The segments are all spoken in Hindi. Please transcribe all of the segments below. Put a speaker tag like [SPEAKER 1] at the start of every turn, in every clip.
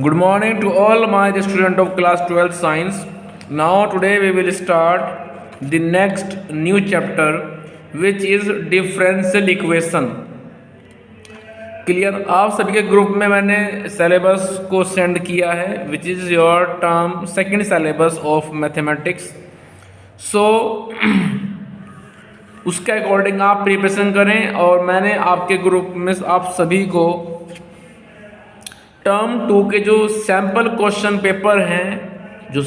[SPEAKER 1] Good morning to all my student of class 12 science. Now today we will start the next new chapter which is differential equation. Clear. आप सभी के ग्रुप में मैंने सिलेबस को सेंड किया है which is your term second syllabus of mathematics. So उसके अकॉर्डिंग आप प्रिपरेशन करें और मैंने आपके ग्रुप में आप सभी को टर्म 2 के जो सैम्पल क्वेश्चन पेपर हैं जो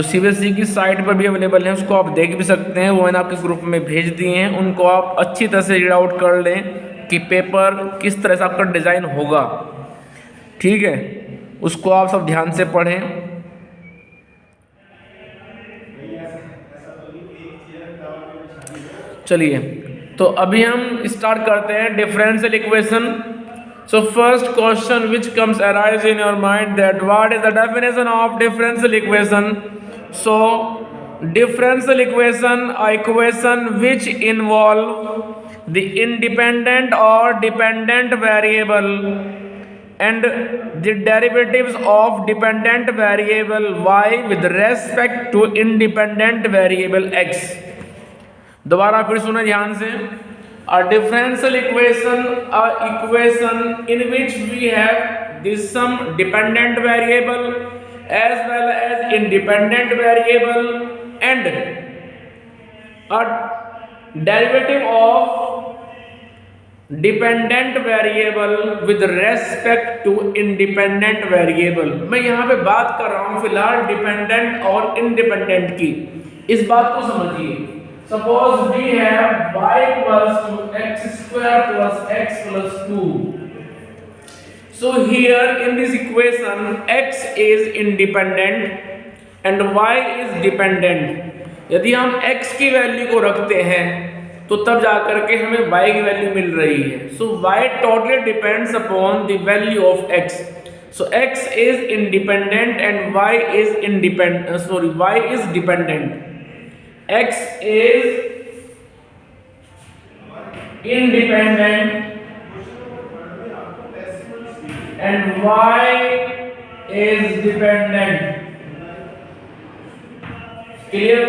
[SPEAKER 1] सीबीएसई की साइट पर भी अवेलेबल हैं, उसको आप देख भी सकते हैं। वो मैंने आपके ग्रुप में भेज दिए हैं, उनको आप अच्छी तरह से रीड आउट कर लें कि पेपर किस तरह से आपका डिज़ाइन होगा। ठीक है, उसको आप सब ध्यान से पढ़ें। चलिए तो अभी हम स्टार्ट करते हैं differential equation. So first question which comes arise in your mind that what is the definition of differential equation. So differential equation a equation which involve the independent और dependent variable and the derivatives of dependent variable y with respect to independent variable x। दोबारा फिर सुना ध्यान से। A differential equation, a equation in which we have this some dependent variable as well as independent variable and a derivative of dependent variable with respect to independent variable. मैं यहाँ पे बात कर रहा हूँ फिलहाल डिपेंडेंट और इंडिपेंडेंट की। इस बात को समझिए। Suppose we have y equals to x square plus x plus 2। So here in this equation x is independent and y is dependent. यदि हम x की वैल्यू को रखते हैं तो तब जाकर के हमें y की वैल्यू मिल रही है। सो y totally depends upon the value of x। So x is independent and y is y is dependent. x is independent and y is dependent। Clear?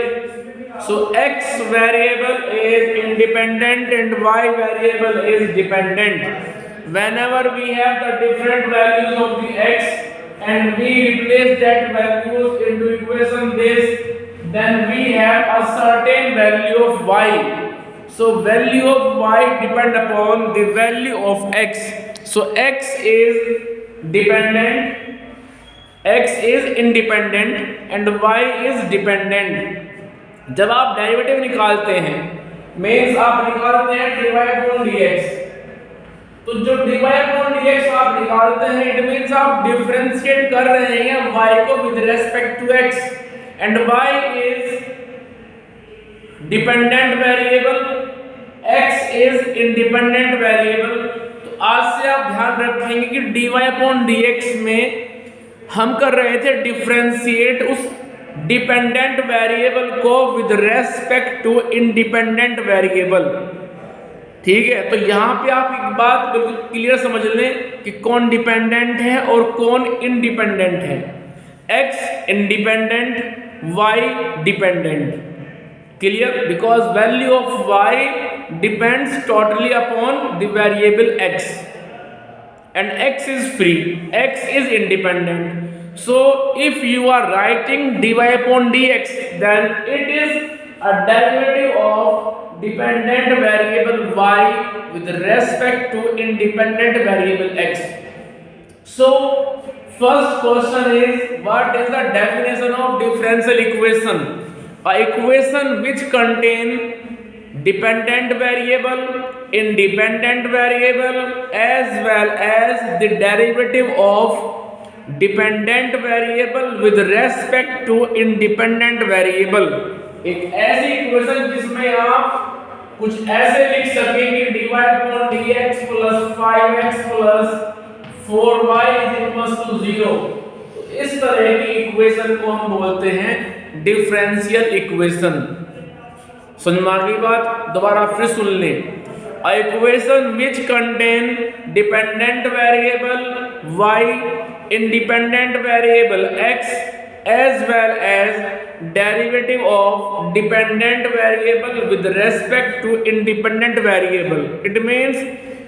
[SPEAKER 1] So x variable is independent and y variable is dependent। Whenever we have the different values of the x and we replace that values into equation this, then we have a certain value of y। So value of y depend upon the value of x। So x is dependent, x is independent and y is dependent। जब आप डेरिवेटिव निकालते हैं मीन्स आप निकालते हैं dy अपॉन dx। तो जो dy अपॉन dx आप निकालते हैं इट मीन्स आप डिफरेंशिएट कर रहे हैं y को with respect to x and y is dependent variable, x is independent variable। तो आज से आप ध्यान रखेंगे कि dy अपॉन dx में हम कर रहे थे डिफरेंशिएट उस डिपेंडेंट वेरिएबल को with respect to independent variable. ठीक है, तो यहाँ पे आप एक बात बिल्कुल क्लियर समझ लें कि कौन डिपेंडेंट है और कौन इंडिपेंडेंट है। x independent, y dependent. Clear? Because value of y depends totally upon the variable x and x is free, x is independent। So if you are writing dy upon dx then it is a derivative of dependent variable y with respect to independent variable x। So first question is what is the definition of differential equation? A equation which contain dependent variable, independent variable as well as the derivative of dependent variable with respect to independent variable। एक ऐसी इक्वेशन जिसमें आप कुछ ऐसे लिख सकें कि dy upon dx plus 5x plus 4y is equals to 0। तो इस तरह की इक्वेशन को हम बोलते हैं डिफरेंशियल इक्वेशन। समझ में आ गई बात? दोबारा फिर सुन लें। a equation which contain dependent variable y, independent variable x, as well as derivative of dependent variable with respect to independent variable. It means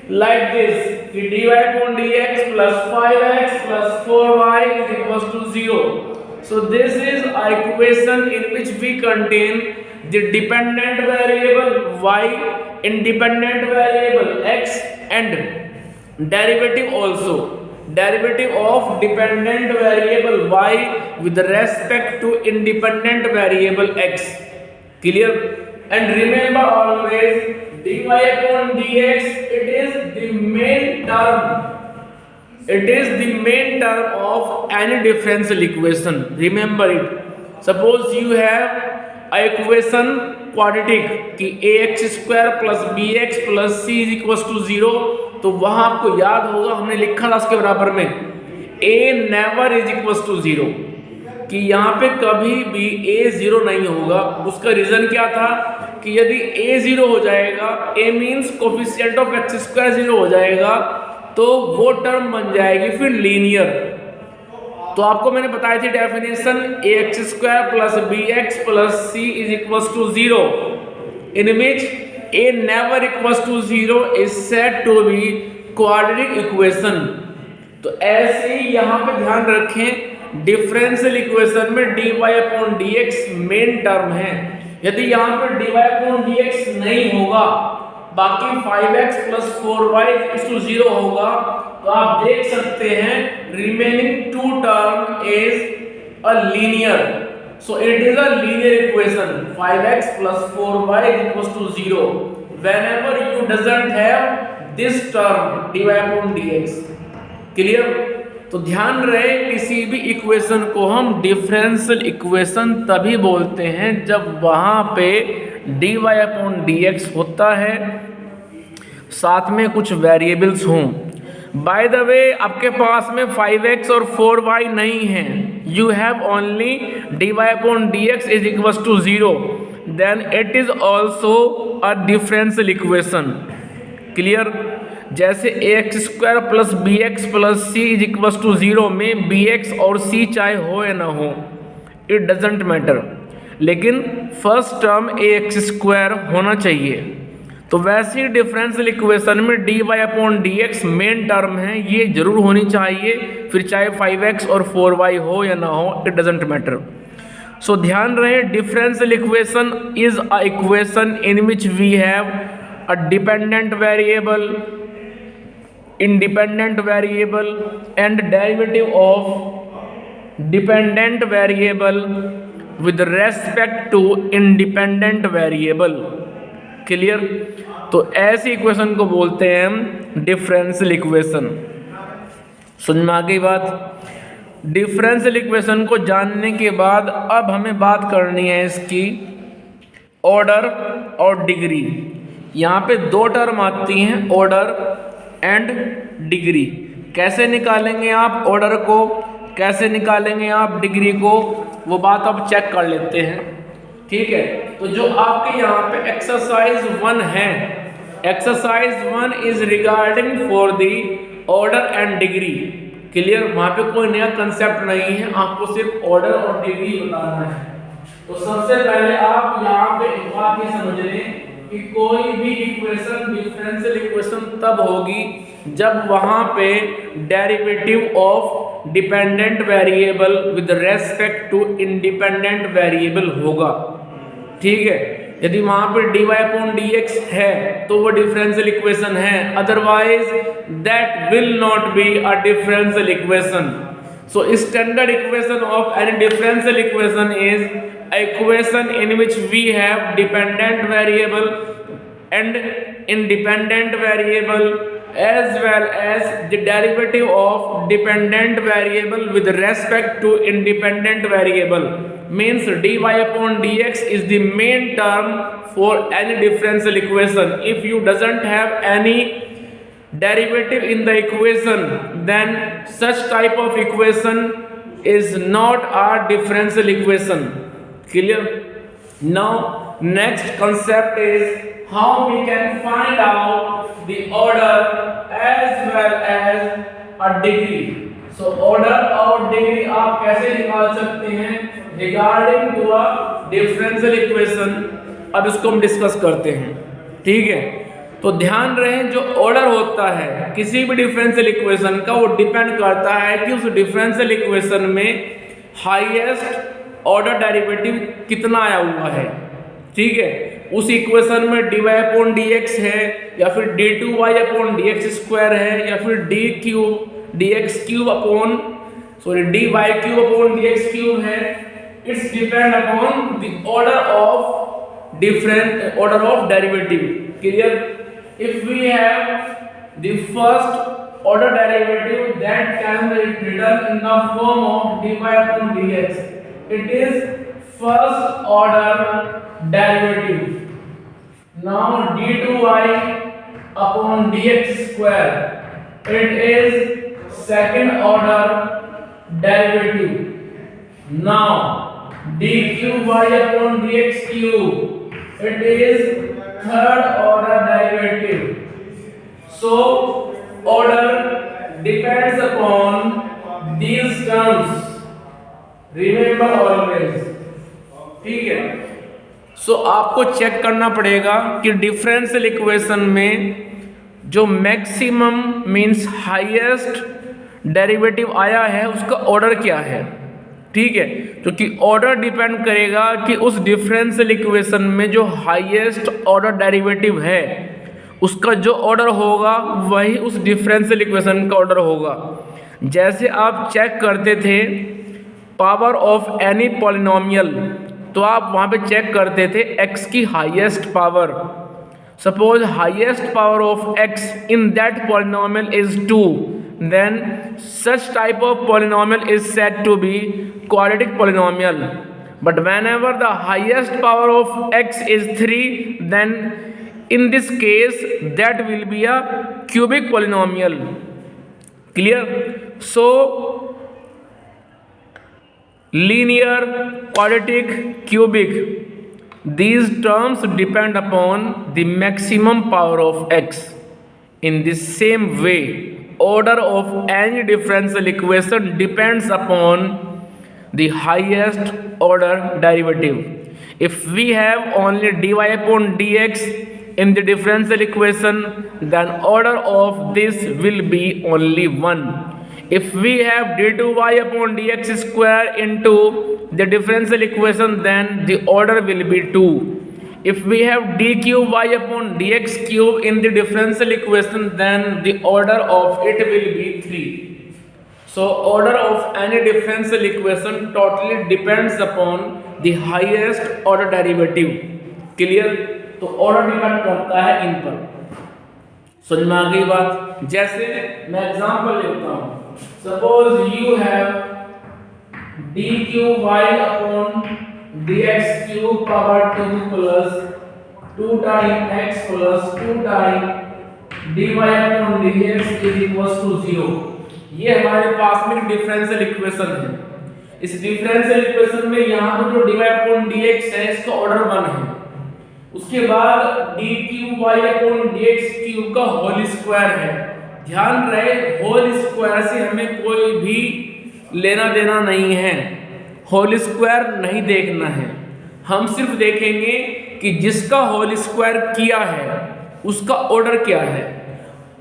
[SPEAKER 1] like this, dy upon dx plus 5x plus 4y is equals to 0. So this is a equation in which we contain the dependent variable y, independent variable x, and derivative also, derivative of dependent variable y with respect to independent variable x. Clear? And remember always, dy upon dx, it is the main term. It is the main term of any differential equation. Remember it. Suppose you have a equation quadratic कि ax square plus bx plus c is equals to 0, तो वहां आपको याद होगा हमने लिखा था उसके बराबर में a never is equals to 0, कि यहाँ पे कभी भी a 0 नहीं होगा. उसका रीजन क्या था कि यदि a 0 हो जाएगा, a means coefficient of x square 0 हो जाएगा, तो वो टर्म बन जाएगी फिर लीनियर. तो आपको मैंने बताई थी definition, ax square plus bx plus c is equals to 0, in which a never equals to 0 is said to be quadratic equation. तो ऐसे ही यहाँ पे ध्यान रखें, डिफरेंशियल इक्वेशन में dy upon dx main term है. यदि यहाँ पर dy अपॉन dx नहीं होगा, बाकी 5x plus 4y equals to 0 होगा, तो आप देख सकते हैं remaining two term is a linear. So it is a linear equation 5x plus 4y equals to 0 whenever you doesn't have this term dy upon dx. Clear? तो ध्यान रहे, किसी भी इक्वेशन को हम डिफरेंशियल इक्वेशन तभी बोलते हैं जब वहां पे dy अपॉन dx होता है, साथ में कुछ वेरिएबल्स हों. बाय द वे, आपके पास में 5x और 4y नहीं है, you have only dy upon dx is equals to 0, then it is also a differential equation. Clear? जैसे ax square plus bx plus c is equals to 0 में bx और c चाहे हो या ना हो, इट डजेंट मैटर, लेकिन फर्स्ट टर्म ax स्क्वायर होना चाहिए. तो वैसे ही डिफरेंशियल इक्वेशन में dy upon dx main term है, ये जरूर होनी चाहिए, फिर चाहे 5x और 4y हो या ना हो, इट डजेंट मैटर. सो ध्यान रहे, differential equation is a equation in which we have a dependent variable, independent variable and derivative of dependent variable with respect to independent variable. Clear? तो ऐसी इक्वेशन को बोलते हैं हम डिफरेंशियल इक्वेशन. समझ में आ गई बात? डिफरेंशियल इक्वेशन को जानने के बाद अब हमें बात करनी है इसकी ऑर्डर और डिग्री. यहाँ पे दो टर्म आती हैं, ऑर्डर एंड डिग्री. कैसे निकालेंगे आप ऑर्डर को, कैसे निकालेंगे आप डिग्री को, वो बात अब चेक कर लेते हैं. ठीक है? तो जो आपके यहाँ पे एक्सरसाइज 1 है, exercise 1 is regarding for the order and degree. Clear? वहाँ पे कोई नया कंसेप्ट नहीं है, आपको सिर्फ ऑर्डर और डिग्री बताना है. तो सबसे पहले आप यहाँ पे एक बात ये समझ लें कि कोई भी इक्वेशन डिफरेंशियल इक्वेशन तब होगी जब वहां पे derivative of dependent variable with respect to independent variable होगा. ठीक है? यदि वहां पे dy अपॉन dx है तो वो डिफरेंशियल इक्वेशन है, otherwise that will not be a differential equation. So standard equation of any differential equation is equation in which we have dependent variable and independent variable as well as the derivative of dependent variable with respect to independent variable. Means dy upon dx is the main term for any differential equation. If you doesn't have any derivative in the equation, then such type of equation is not a differential equation. Clear? Now next concept is how we can find out the order as well as a degree. So order और degree आप कैसे निकाल सकते हैं regarding to a differential equation. अब इसको हम डिस्कस करते हैं, ठीक है। तो ध्यान रहे जो ऑर्डर होता है किसी भी डिफरेंशियल इक्वेशन का वो डिपेंड करता है कि उस डिफरेंशियल इक्वेशन में हाईएस्ट ऑर्डर डेरिवेटिव कितना आया हुआ है, ठीक है। उस इक्वेशन में dy अपॉन dx है या फिर d2y अपॉन dx स्क्वायर है या फिर dx cube upon dy cube upon dx cube है। It's depend upon the order of derivative. Clear? If we have the first order derivative that can be written in the form of dy upon dx, it is first order derivative. Now d2y upon dx square, it is second order derivative. Now d3y upon dx cube, it is third order derivative. So order depends upon these terms. Remember always. ठीक है। सो आपको चेक करना पड़ेगा कि डिफरेंशियल इक्वेशन में जो मैक्सिमम मींस हाईएस्ट डेरिवेटिव आया है उसका ऑर्डर क्या है, ठीक है। क्योंकि ऑर्डर डिपेंड करेगा कि उस डिफरेंशियल इक्वेशन में जो हाईएस्ट ऑर्डर डेरिवेटिव है उसका जो ऑर्डर होगा वही उस डिफरेंशियल इक्वेशन का ऑर्डर होगा। जैसे आप चेक करते थे पावर ऑफ एनी पॉलिनोमियल, तो आप वहाँ पे चेक करते थे x की highest power. Suppose highest power of x in that polynomial is 2, then such type of polynomial is said to be quadratic polynomial. But whenever the highest power of x is 3, then in this case that will be a cubic polynomial. Clear? So linear, quadratic, cubic, these terms depend upon the maximum power of x. In the same way, order of any differential equation depends upon the highest order derivative. If we have only dy upon dx in the differential equation, then order of this will be only 1. If we have d2y upon dx square into the differential equation, then the order will be 2. If we have d cube y upon dx cube in the differential equation, then the order of it will be 3. So order of any differential equation totally depends upon the highest order derivative. Clear? तो order depend करता है इन पर। समझ में आ गई बात? जैसे मैं एग्जांपल लेता हूँ। Suppose you have d cube y upon dx cube power 2 plus 2 times x plus 2 times dy upon dx is equals to 0। ये हमारे पास में डिफरेंशियल इक्वेशन है। इस डिफरेंशियल इक्वेशन में यहाँ पर जो dy upon dx है इसका ऑर्डर 1 है। उसके बाद d cube y upon dx cube का होल स्क्वायर है। ध्यान रहे होल स्क्वायर से हमें कोई भी लेना देना नहीं है, होल स्क्वायर नहीं देखना है। हम सिर्फ देखेंगे कि जिसका होल स्क्वायर किया है उसका ऑर्डर क्या है।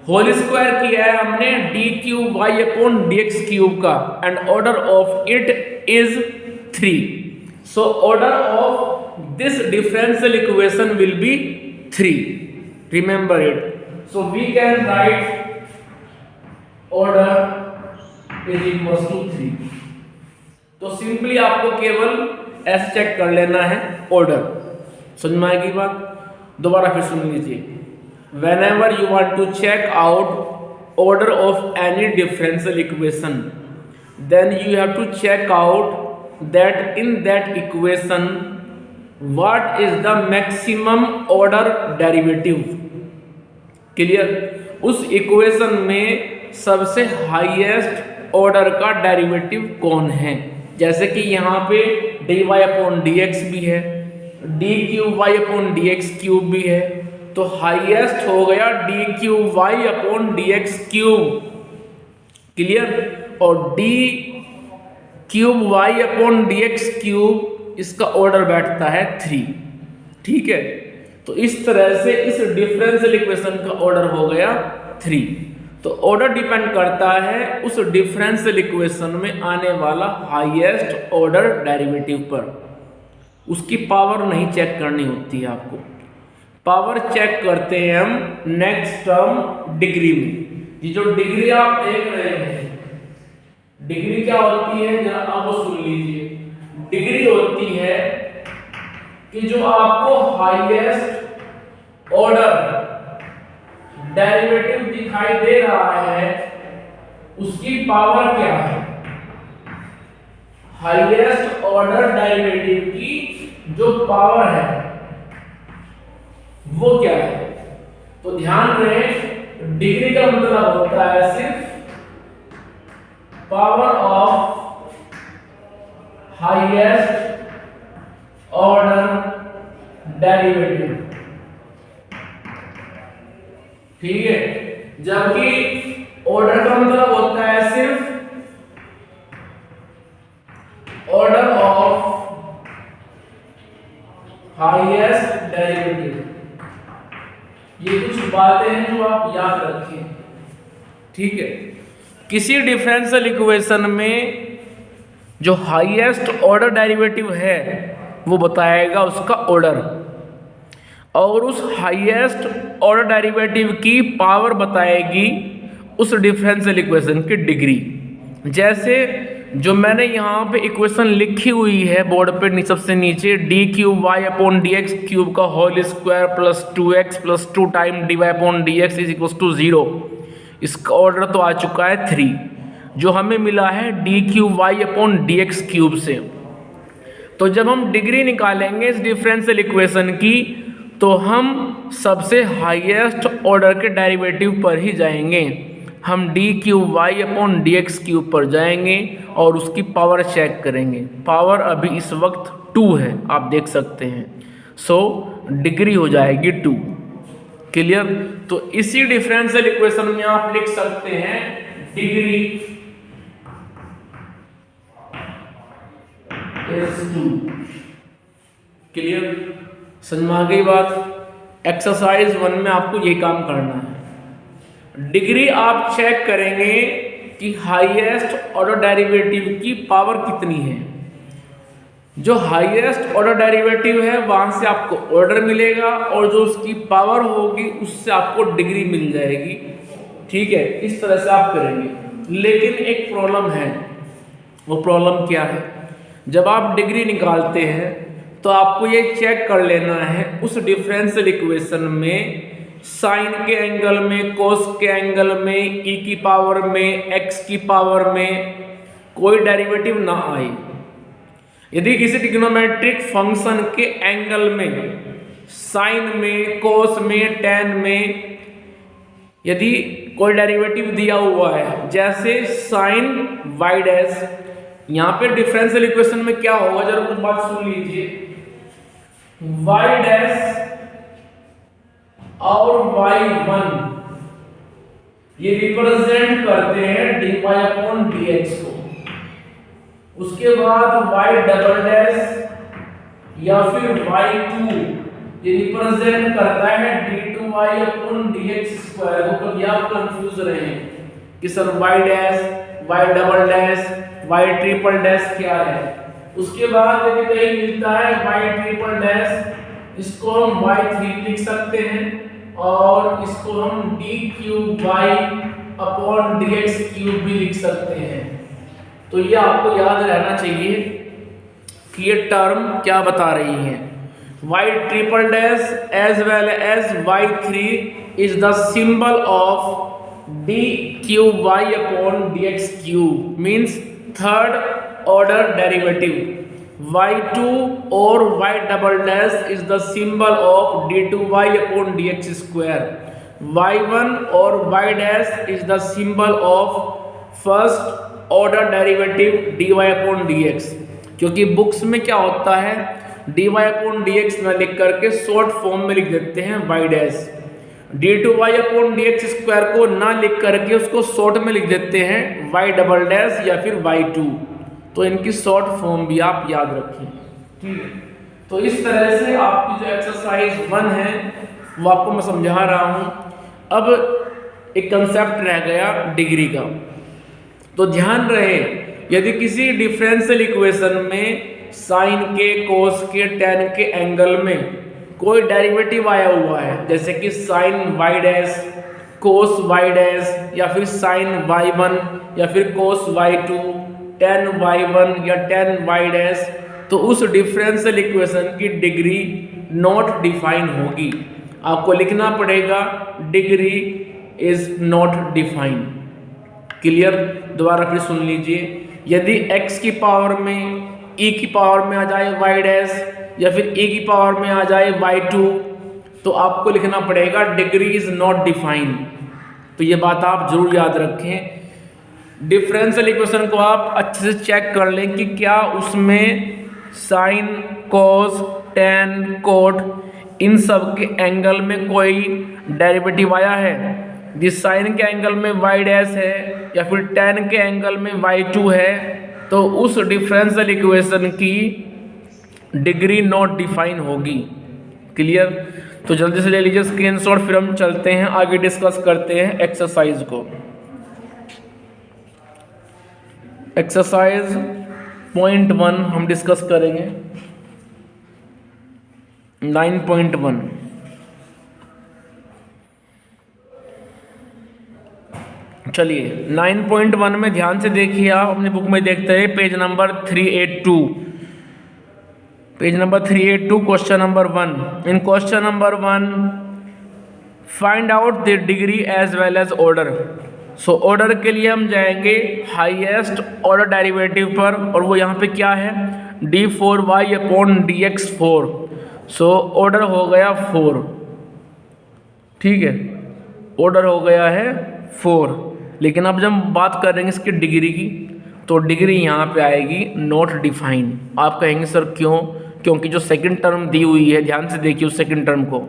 [SPEAKER 1] होल स्क्वायर किया है हमने D cube Y upon D x cube का, and order of it is 3। So order of this differential equation will be 3। Remember it. So we can write order is equal to 3। तो सिंपली आपको केवल ऐसे चेक कर लेना है ऑर्डर। समझ में आएगी बात? दोबारा फिर सुन लीजिए। whenever you want to check out order of any differential equation, then you have to check out that in that equation what is the maximum order derivative। Clear? उस इक्वेशन में सबसे हाईएस्ट ऑर्डर का डेरिवेटिव कौन है। जैसे कि यहाँ पे dy अपॉन डी एक्स भी है, d cube Y upon D x cube भी है, तो हाईएस्ट हो गया d cube Y upon D x cube, clear. और d cube Y upon D x cube इसका ऑर्डर बैठता है 3, ठीक है। तो इस तरह से इस डिफरेंशियल इक्वेशन का ऑर्डर हो गया 3। तो ऑर्डर डिपेंड करता है उस डिफरेंशियल इक्वेशन में आने वाला हाईएस्ट ऑर्डर डेरिवेटिव पर। उसकी पावर नहीं चेक करनी होती है आपको, पावर चेक करते हैं हम नेक्स्ट टर्म डिग्री में। ये जो डिग्री आप देख रहे हैं, डिग्री क्या होती है जरा आप वो सुन लीजिए। डिग्री होती है कि जो आपको हाईएस्ट ऑर्डर डेरिवेटिव दिखाई दे रहा है उसकी पावर क्या है। हाईएस्ट ऑर्डर डेरिवेटिव की जो पावर है वो क्या है। तो ध्यान रहे डिग्री का मतलब होता है सिर्फ power of highest order derivative, ठीक है। जबकि ऑर्डर का मतलब होता है सिर्फ ऑर्डर ऑफ हाईएस्ट डेरिवेटिव। ये कुछ बातें हैं जो आप याद रखें, ठीक है। किसी डिफरेंशियल इक्वेशन में जो हाईएस्ट ऑर्डर डेरिवेटिव है वो बताएगा उसका ऑर्डर, और उस हाईएस्ट ऑर्डर डेरिवेटिव की पावर बताएगी उस डिफरेंशियल इक्वेशन की डिग्री। जैसे जो मैंने यहाँ पे इक्वेशन लिखी हुई है बोर्ड पे सबसे नीचे, d cube Y upon D x cube का whole square plus 2x plus 2 time d y upon D x is equal to 0। इसका ऑर्डर तो आ चुका है 3, जो हमें मिला है d cube Y upon D x cube से। तो जब हम डिग्री निकालेंगे इस डिफरेंशियल इक्वेशन की तो हम सबसे हाईएस्ट ऑर्डर के डेरिवेटिव पर ही जाएंगे। हम d cube Y upon D x cube पर जाएंगे और उसकी पावर चेक करेंगे। पावर अभी इस वक्त 2 है, आप देख सकते हैं। सो डिग्री हो जाएगी 2, क्लियर। तो इसी डिफरेंशियल इक्वेशन में आप लिख सकते हैं डिग्री इज 2, क्लियर। समझ में आ गई बात। एक्सरसाइज 1 में आपको ये काम करना है। डिग्री आप चेक करेंगे कि हाईएस्ट ऑर्डर डेरिवेटिव की पावर कितनी है। जो हाईएस्ट ऑर्डर डेरिवेटिव है वहां से आपको ऑर्डर मिलेगा और जो उसकी पावर होगी उससे आपको डिग्री मिल जाएगी, ठीक है। इस तरह से आप करेंगे। लेकिन एक प्रॉब्लम है, वो प्रॉब्लम क्या है, जब आप डिग्री निकालते हैं तो आपको ये चेक कर लेना है उस डिफरेंशियल इक्वेशन में साइन के एंगल में, कोस के एंगल में, ई की पावर में, एक्स की पावर में कोई डेरिवेटिव ना आए। यदि किसी ट्रिग्नोमेट्रिक फंक्शन के एंगल में, साइन में, कोस में, टेन में यदि कोई डेरिवेटिव दिया हुआ है, जैसे साइन वाई डैश, यहाँ पे डिफरेंशियल इक्वेशन में क्या होगा जरा कुछ बात सुन लीजिए। वाई डैश और y1 ये रिप्रेजेंट करते हैं dy अपॉन dx को। उसके बाद y डबल डैश या फिर y2 ये रिप्रेजेंट करता है d2y अपॉन dx स्क्वायर को। कभी आप कंफ्यूज रहे कि sir y dash, y double dash, y triple dash क्या है। उसके बाद यदि कहीं मिलता है y ट्रिपल डैश, इसको हम y3 लिख सकते हैं और इसको हम d cube Y upon D x cube भी लिख सकते हैं। तो ये आपको याद रहना चाहिए कि ये टर्म क्या बता रही है। Y triple dash as well as y3 is the symbol of d cube Y upon D x cube, means third order derivative. y2 और y double dash is the symbol of d2y upon dx square. y1 और y dash is the symbol of first order derivative dy upon dx। क्योंकि बुक्स में क्या होता है, dy/dx में लिख करके शॉर्ट फॉर्म में लिख देते हैं y डैश। d2y/dx² को ना लिख करके उसको शॉर्ट में लिख देते हैं y डबल डैश या फिर y2। तो इनकी शॉर्ट फॉर्म भी आप याद रखें, ठीक है। तो इस तरह से आपकी जो एक्सरसाइज 1 है वो आपको मैं समझा रहा हूँ। अब एक कंसेप्ट रह गया डिग्री का। तो ध्यान रहे, यदि किसी डिफरेंशियल इक्वेशन में साइन के, कोस के, टेन के एंगल में कोई डेरिवेटिव आया हुआ है, जैसे कि साइन y डैश, कोस y डैश, या फिर साइन y1 या फिर कोस y2, टेन y1 या टेन y डैश, तो उस डिफरेंशियल इक्वेशन की डिग्री नॉट डिफाइन होगी। आपको लिखना पड़ेगा degree is not define. Clear? दोबारा फिर सुन लीजिए, यदि x की पावर में e की पावर में आ जाए y डैश या फिर e की पावर में आ जाए y2, तो आपको लिखना पड़ेगा डिग्री इज नॉट डिफाइन। तो ये बात आप जरूर याद रखें। डिफरेंशियल इक्वेशन को आप अच्छे से चेक कर लें कि क्या उसमें साइन, कॉस, टेन, कोट इन सब के एंगल में कोई डेरिवेटिव आया है। जिस साइन के एंगल में y डैश है या फिर टेन के एंगल में y2 है, तो उस डिफरेंशियल इक्वेशन की डिग्री नॉट डिफाइन होगी। क्लियर? तो जल्दी से ले लीजिए स्क्रीनशॉट, फिर हम चलते हैं आगे डिस्कस करते हैं एक्सरसाइज को। एक्सरसाइज पॉइंट 1 हम डिस्कस करेंगे। 9.1 चलिए 9.1 में ध्यान से देखिए, आप अपनी बुक में देखते हैं page number 382। Page number 382 question number 1। In question number 1 find out the degree as well as order. So order के लिए हम जाएंगे हाईएस्ट ऑर्डर डेरिवेटिव पर, और वो यहाँ पे क्या है d4y/dx4। सो ऑर्डर हो गया 4, ठीक है, ऑर्डर हो गया है 4। लेकिन अब जब हम बात कर रहे हैं इसकी डिग्री की, तो डिग्री यहाँ पे आएगी नॉट डिफाइन। आप कहेंगे सर क्यों? क्योंकि जो सेकंड टर्म दी हुई है, ध्यान से देखिए उस सेकंड टर्म को,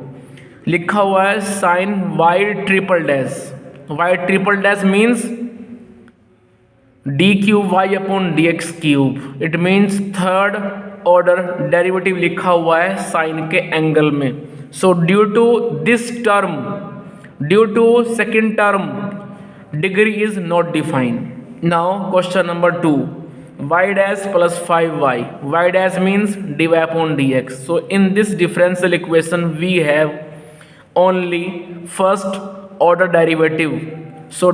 [SPEAKER 1] लिखा हुआ है sine y∭। y∭ means d3y/dx3। It means third order derivative लिखा हुआ है साइन के एंगल में। So due to this term, due to second term, degree is not define. Now question number 2, y dash plus 5y। y dash means dy/dx। So in this differential equation we have only first order derivative, so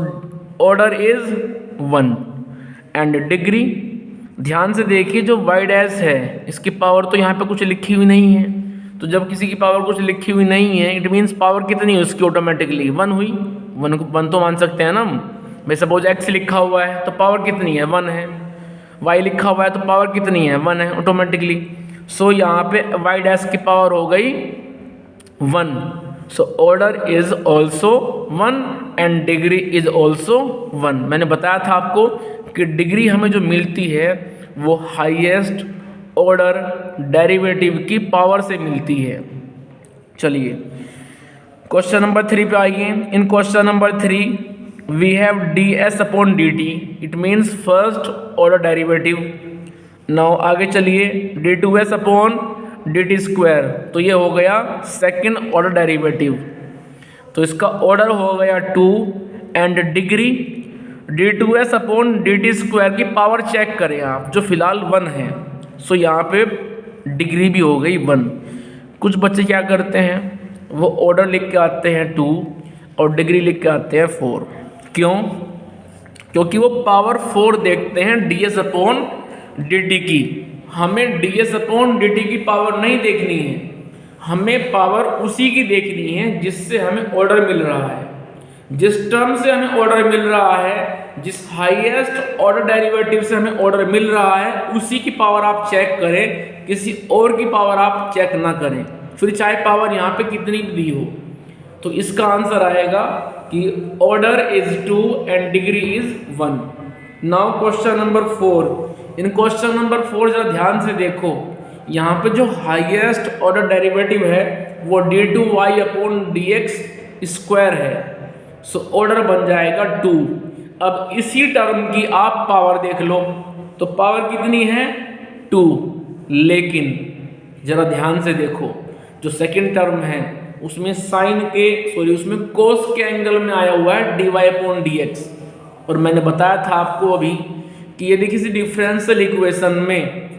[SPEAKER 1] order is 1 and degree। ध्यान से देखिए जो y डैश है इसकी पावर तो यहाँ पे कुछ लिखी हुई नहीं है। तो जब किसी की पावर कुछ लिखी हुई नहीं है, इट मीन्स पावर कितनी है उसकी ऑटोमेटिकली 1 हुई। 1 तो मान सकते हैं ना हम। भाई सपोज x लिखा हुआ है तो पावर कितनी है 1 है, y लिखा हुआ है तो पावर कितनी है 1 है ऑटोमेटिकली। सो यहाँ पे y डैश की पावर हो गई 1। सो order is also 1 and degree is also 1। मैंने बताया था आपको कि डिग्री हमें जो मिलती है वो हाईएस्ट ऑर्डर डेरिवेटिव की पावर से मिलती है। चलिए क्वेश्चन नंबर 3 पे आइए। In question number 3 we have ds/dt, it means first order derivative. Now आगे चलिए d2s/dt², तो ये हो गया सेकंड ऑर्डर डेरिवेटिव। तो इसका ऑर्डर हो गया 2 एंड डिग्री d2s/dt² की पावर चेक करें आप, जो फिलहाल 1 है। सो यहाँ पे डिग्री भी हो गई 1। कुछ बच्चे क्या करते हैं, वो ऑर्डर लिख के आते हैं 2 और डिग्री लिख के आते हैं 4। क्यों? क्योंकि वो पावर 4 देखते हैं ds/dt की। हमें ds/dt की पावर नहीं देखनी है, हमें पावर उसी की देखनी है जिससे हमें ऑर्डर मिल रहा है। जिस टर्म से हमें ऑर्डर मिल रहा है, जिस हाईएस्ट ऑर्डर डेरिवेटिव से हमें ऑर्डर मिल रहा है, उसी की पावर आप चेक करें, किसी और की पावर आप चेक ना करें, फिर चाहे पावर यहाँ पे कितनी भी दी हो। तो इसका आंसर आएगा कि order is 2 and degree is 1। Now question number 4। In question number 4 जरा ध्यान से देखो, यहाँ पे जो हाईएस्ट ऑर्डर डेरिवेटिव है वो d2y/dx² है, सो ऑर्डर बन जाएगा 2। अब इसी टर्म की आप पावर देख लो, तो पावर कितनी है 2, लेकिन जरा ध्यान से देखो जो सेकंड टर्म है उसमें उसमें कोस के एंगल में आया हुआ है dy/dx। और मैंने बताया था आपको अभी कि यदि किसी डिफरेंशियल इक्वेशन में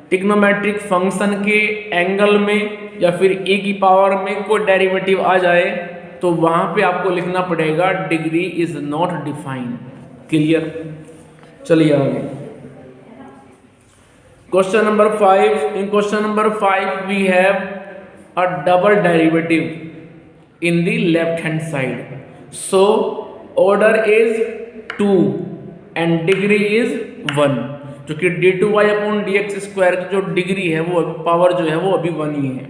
[SPEAKER 1] ट्रिग्नोमेट्रिक फंक्शन के एंगल में या फिर e की पावर में कोई डेरिवेटिव आ जाए तो वहां पे आपको लिखना पड़ेगा degree is not defined. Clear? चलिए आगे question number 5। In question number 5 we have a double derivative in the left hand side, so order is 2 and degree is 1, जो कि d2y/dx² की जो डिग्री है वो पावर जो है वो अभी 1 ही है।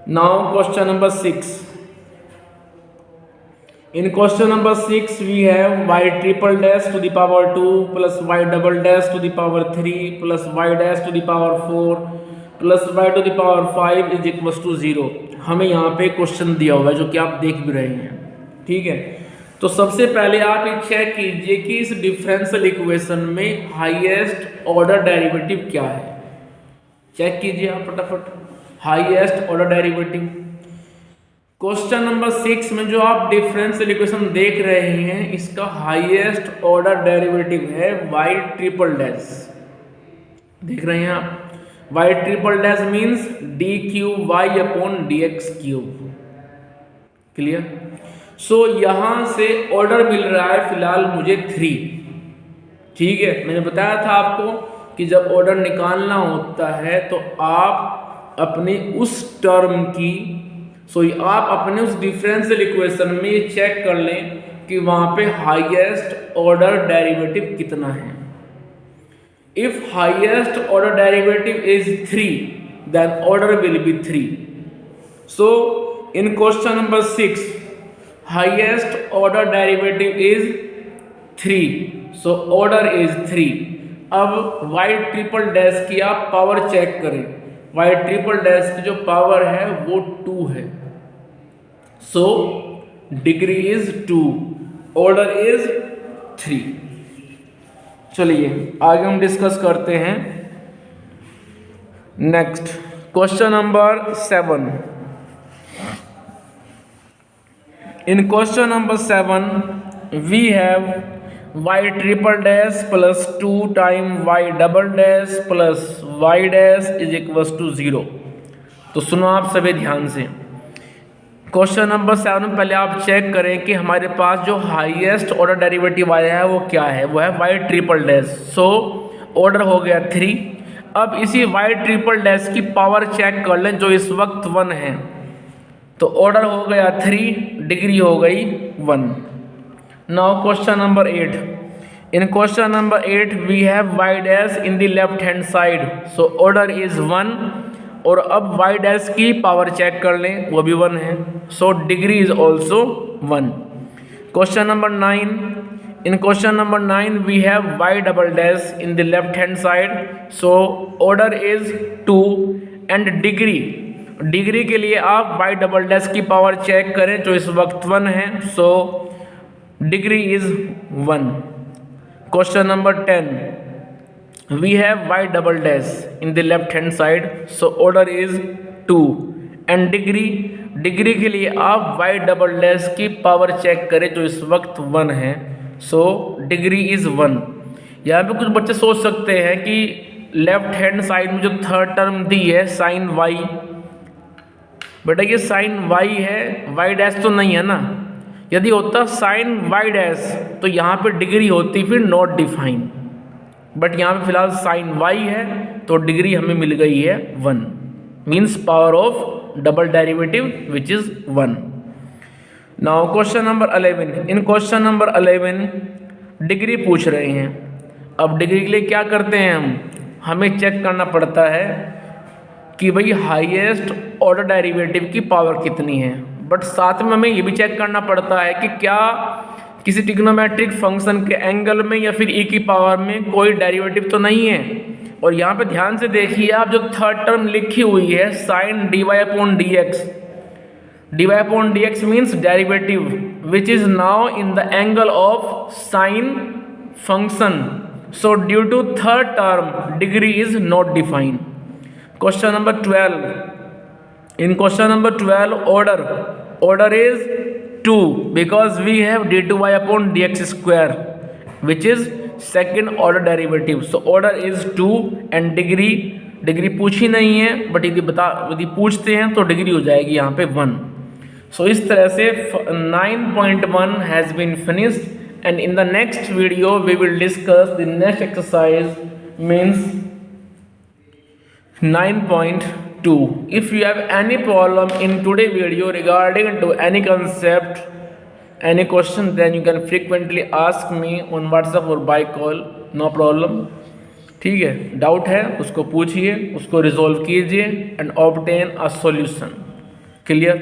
[SPEAKER 1] Now question number 6। In question number 6 we have y∭² 2 plus y∭3 plus y∭4 plus y∭5 is equal to 0। हमें यहाँ पे क्वेश्चन दिया हुआ है जो कि आप देख भी रहे हैं। ठीक है, तो सबसे पहले आप ये चेक कीजिए कि इस डिफरेंशियल इक्वेशन में हाईएस्ट ऑर्डर डेरिवेटिव क्या है। चेक कीजिए आप फटाफट highest order derivative. Question number 6 में जो आप डिफरेंशियल इक्वेशन देख रहे हैं इसका हाईएस्ट ऑर्डर डेरिवेटिव है y∭। देख रहे हैं आप, y∭ मीन्स d3y/dx³। क्लियर? सो यहां से ऑर्डर मिल रहा है फिलहाल मुझे 3। ठीक है, मैंने बताया था आपको कि जब ऑर्डर निकालना होता है तो आप अपने उस टर्म की आप अपने उस डिफरेंशियल इक्वेशन में ये चेक कर लें कि वहां पे हाईएस्ट ऑर्डर डेरिवेटिव कितना है। If highest order derivative is 3 then order will be 3। So in question number 6 highest order derivative is 3, so order is 3। अब y∭ की आप पावर चेक करें, y∭ की जो पावर है वो 2 है, so degree is 2, order is 3। चलिए आगे हम डिस्कस करते हैं। Next question number 7। In question number 7 we have y∭ plus 2 time y∭ plus y' is equal to 0। तो सुनो आप सभी ध्यान से, क्वेश्चन नंबर 7 में पहले आप चेक करें कि हमारे पास जो हाईएस्ट ऑर्डर डेरिवेटिव आया है वो क्या है, वो है y∭। सो ऑर्डर हो गया 3। अब इसी y∭ की पावर चेक कर लें जो इस वक्त 1 है, तो ऑर्डर हो गया 3, डिग्री हो गई 1। Now question number 8। In question number 8 we have y' in the left hand side, so order is 1। और अब y' की पावर चेक कर लें, वो भी 1 है, so degree is also 1। Question number 9। In question number 9 we have y∭ in the left hand side, so order is 2 and degree के लिए आप y∭ की पावर चेक करें जो इस वक्त 1 है, so degree is 1। Question number 10 we have y∭ in the left hand side, so order is 2 and degree के लिए आप y∭ की पावर चेक करें जो इस वक्त 1 है, so डिग्री इज 1। यहाँ पे कुछ बच्चे सोच सकते हैं कि लेफ्ट हैंड साइड में जो थर्ड टर्म दी है sin y, बेटा ये sin y है, y' तो नहीं है ना। यदि होता sin y' तो यहाँ पे डिग्री होती फिर नॉट डिफाइन, बट यहाँ पे फिलहाल sin y है तो डिग्री हमें मिल गई है 1, means power of double derivative which is 1। Now question number 11। In question number 11 degree पूछ रहे हैं। अब डिग्री के लिए क्या करते हैं हमें चेक करना पड़ता है कि भाई हाईएस्ट ऑर्डर डेरिवेटिव की पावर कितनी है, बट साथ में हमें ये भी चेक करना पड़ता है कि क्या किसी ट्रिग्नोमेट्रिक फंक्शन के एंगल में या फिर e की पावर में कोई डेरिवेटिव तो नहीं है। और यहाँ पे ध्यान से देखिए आप, जो थर्ड टर्म लिखी हुई है sine dy upon dx, dy upon dx means derivative which is now in the angle of sine function, so due to third term degree is not defined. Question number 12, in question number 12 order is 2 because we have d2y upon dx square which is second order derivative, so order is 2 and degree पूछी नहीं है, बट यदि पूछते हैं तो डिग्री हो जाएगी यहाँ पे 1। सो इस तरह से 9.1 has been finished and in the next video we will discuss the next exercise means 9.2. If you have any problem in today video regarding to any concept, any question, then you can frequently ask me on WhatsApp or by call, no problem। ठीक है, डाउट है उसको पूछिए, उसको रिजॉल्व कीजिए and obtain a solution. Clear?